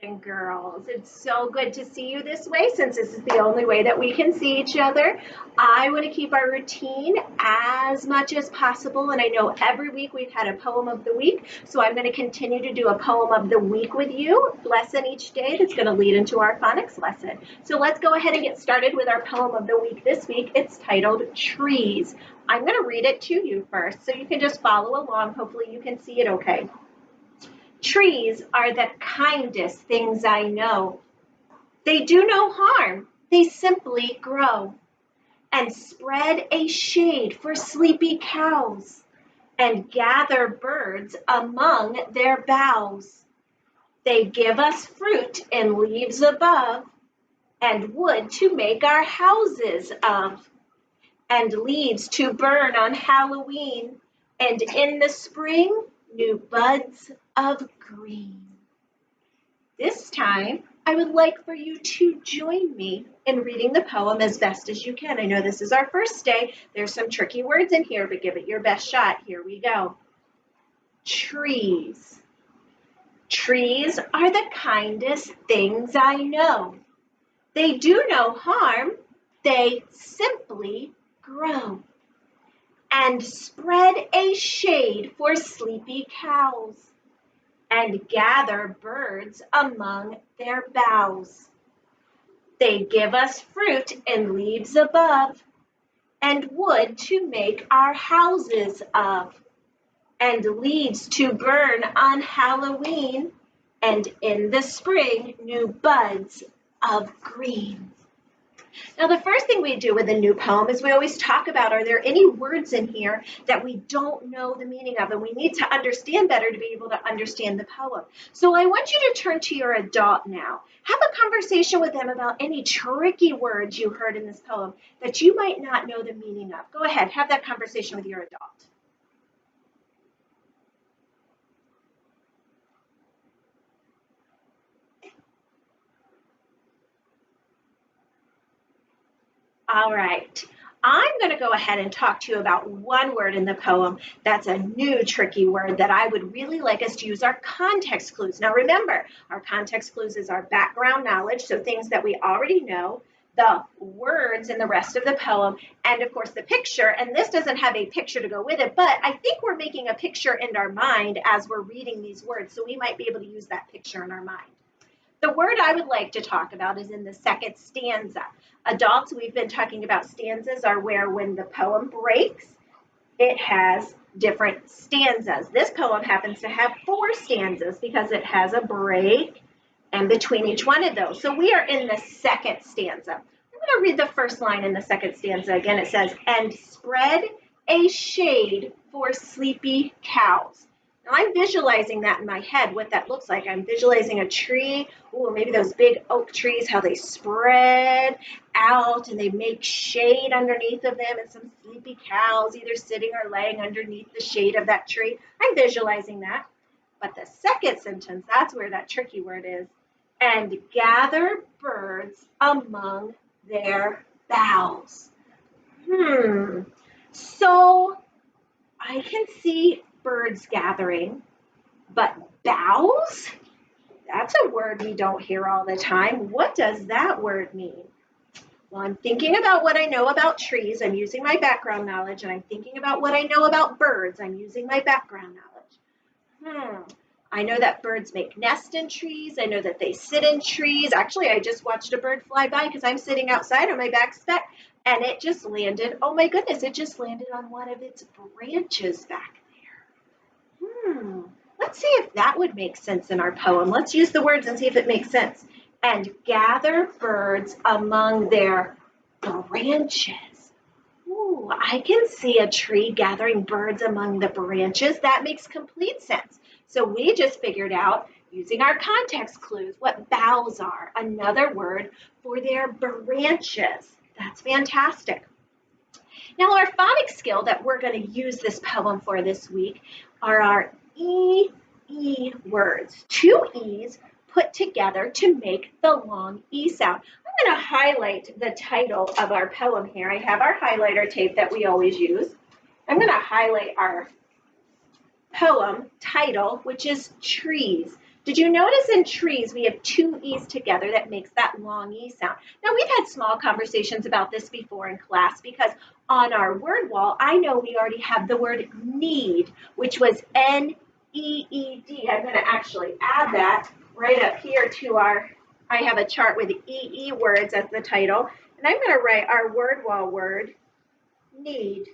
And girls, it's so good to see you this way since this is the only way that we can see each other. I want to keep our routine as much as possible, and I know every week we've had a poem of the week, so I'm going to continue to do a poem of the week with you, lesson each day that's going to lead into our phonics lesson. So let's go ahead and get started with our poem of the week this week. It's titled Trees. I'm going to read it to you first so you can just follow along. Hopefully you can see it okay. Trees are the kindest things I know. They do no harm, they simply grow and spread a shade for sleepy cows and gather birds among their boughs. They give us fruit and leaves above and wood to make our houses of and leaves to burn on Halloween and in the spring new buds of green. This time, I would like for you to join me in reading the poem as best as you can. I know this is our first day. There's some tricky words in here, but give it your best shot. Here we go. Trees. Trees are the kindest things I know. They do no harm. They simply grow and spread a shade for sleepy cows and gather birds among their boughs. They give us fruit and leaves above and wood to make our houses of and leaves to burn on Halloween and in the spring new buds of green. Now, the first thing we do with a new poem is we always talk about, are there any words in here that we don't know the meaning of, and we need to understand better to be able to understand the poem. So I want you to turn to your adult now. Have a conversation with them about any tricky words you heard in this poem that you might not know the meaning of. Go ahead, have that conversation with your adult. All right. I'm going to go ahead and talk to you about one word in the poem that's a new tricky word that I would really like us to use our context clues. Now remember, our context clues is our background knowledge, so things that we already know, the words in the rest of the poem, and of course the picture. And this doesn't have a picture to go with it, but I think we're making a picture in our mind as we're reading these words, so we might be able to use that picture in our mind. The word I would like to talk about is in the second stanza. Adults, we've been talking about stanzas are where when the poem breaks, it has different stanzas. This poem happens to have 4 stanzas because it has a break in between each one of those. So we are in the second stanza. I'm going to read the first line in the second stanza again. It says, and spread a shade for sleepy cows. Now I'm visualizing that in my head, what that looks like. I'm visualizing a tree, maybe those big oak trees, how they spread out and they make shade underneath of them and some sleepy cows either sitting or laying underneath the shade of that tree. I'm visualizing that. But the second sentence, that's where that tricky word is. And gather birds among their boughs. So I can see birds gathering, but boughs? That's a word we don't hear all the time. What does that word mean? Well, I'm thinking about what I know about trees. I'm using my background knowledge, and I'm thinking about what I know about birds. I'm using my background knowledge. I know that birds make nests in trees. I know that they sit in trees. Actually, I just watched a bird fly by because I'm sitting outside on my back step, and it just landed. Oh my goodness, it just landed on one of its branches back there. Let's see if that would make sense in our poem. Let's use the words and see if it makes sense. And gather birds among their branches. I can see a tree gathering birds among the branches. That makes complete sense. So we just figured out, using our context clues, what boughs are, another word for their branches. That's fantastic. Now, our phonics skill that we're going to use this poem for this week are our E words. 2 E's put together to make the long E sound. I'm going to highlight the title of our poem here. I have our highlighter tape that we always use. I'm going to highlight our poem title, which is Trees. Did you notice in trees we have two E's together that makes that long E sound? Now, we've had small conversations about this before in class because on our word wall, I know we already have the word need, which was N-E-E-D. I'm going to actually add that right up here to I have a chart with EE words as the title, and I'm going to write our word wall word, need.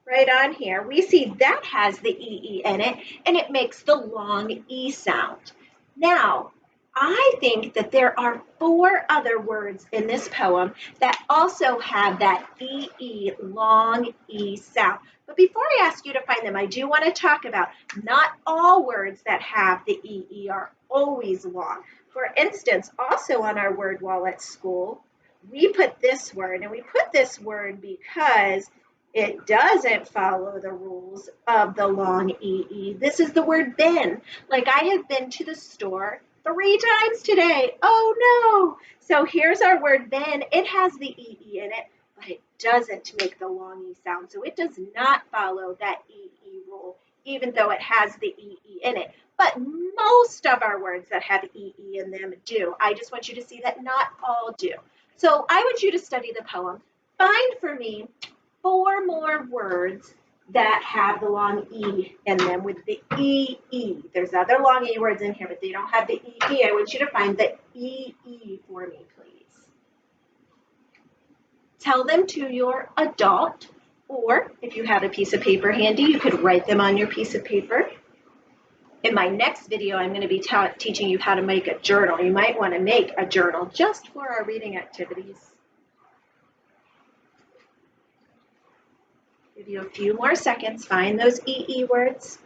Right on here, we see that has the EE in it, and it makes the long E sound. Now, I think that there are 4 other words in this poem that also have that EE, long E sound. But before I ask you to find them, I do want to talk about not all words that have the EE are always long. For instance, also on our word wall at school, we put this word, and we put this word because it doesn't follow the rules of the long EE. This is the word been. Like, I have been to the store 3 times today. Oh no! So here's our word been. It has the EE in it, but it doesn't make the long E sound. So it does not follow that EE rule, even though it has the EE in it. But most of our words that have EE in them do. I just want you to see that not all do. So I want you to study the poem. Find for me 4 more words that have the long E in them with the EE. There's other long E words in here, but they don't have the EE. I want you to find the EE for me, please. Tell them to your adult, or if you have a piece of paper handy, you could write them on your piece of paper. In my next video, I'm going to be teaching you how to make a journal. You might want to make a journal just for our reading activities. Give you a few more seconds. Find those EE words.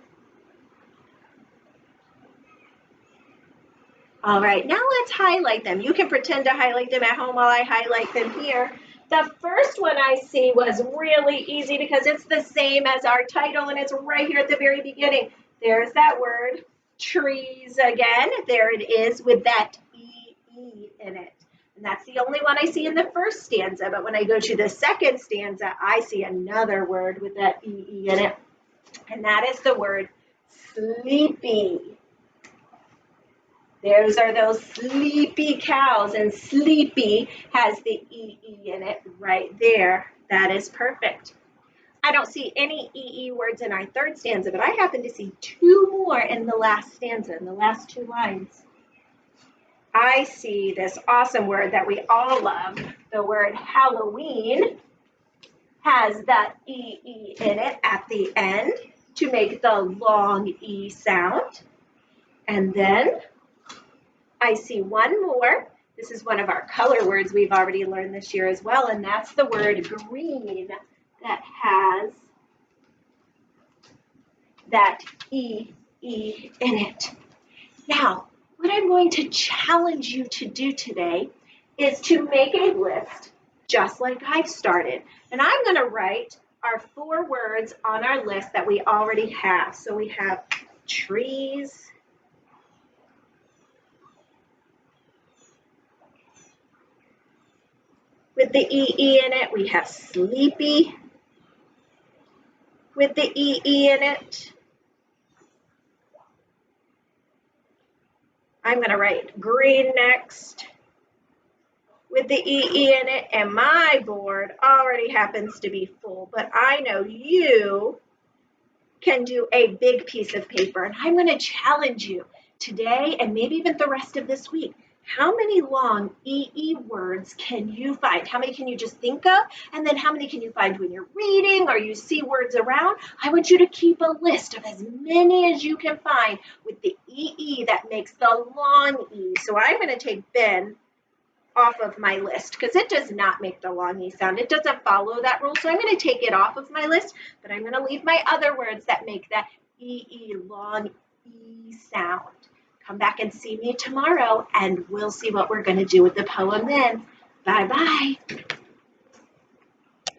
All right, now let's highlight them. You can pretend to highlight them at home while I highlight them here. The first one I see was really easy because it's the same as our title, and it's right here at the very beginning. There's that word, trees again. There it is with that EE in it. And that's the only one I see in the first stanza. But when I go to the second stanza, I see another word with that EE in it. And that is the word sleepy. Those are those sleepy cows. And sleepy has the EE in it right there. That is perfect. I don't see any EE words in our third stanza, but I happen to see 2 more in the last stanza, in the last 2 lines. I see this awesome word that we all love. The word Halloween has that EE in it at the end to make the long E sound. And then I see one more. This is one of our color words we've already learned this year as well, and that's the word green that has that EE in it. Now, what I'm going to challenge you to do today is to make a list just like I've started. And I'm going to write our 4 words on our list that we already have. So we have trees, with the EE in it. We have sleepy with the EE in it. I'm going to write green next with the EE in it, and my board already happens to be full, but I know you can do a big piece of paper, and I'm going to challenge you today and maybe even the rest of this week. How many long EE words can you find? How many can you just think of? And then how many can you find when you're reading or you see words around? I want you to keep a list of as many as you can find with the EE that makes the long E. So I'm going to take Ben off of my list because it does not make the long E sound. It doesn't follow that rule. So I'm going to take it off of my list, but I'm going to leave my other words that make that EE, long E sound. Come back and see me tomorrow, and we'll see what we're going to do with the poem then. Bye-bye.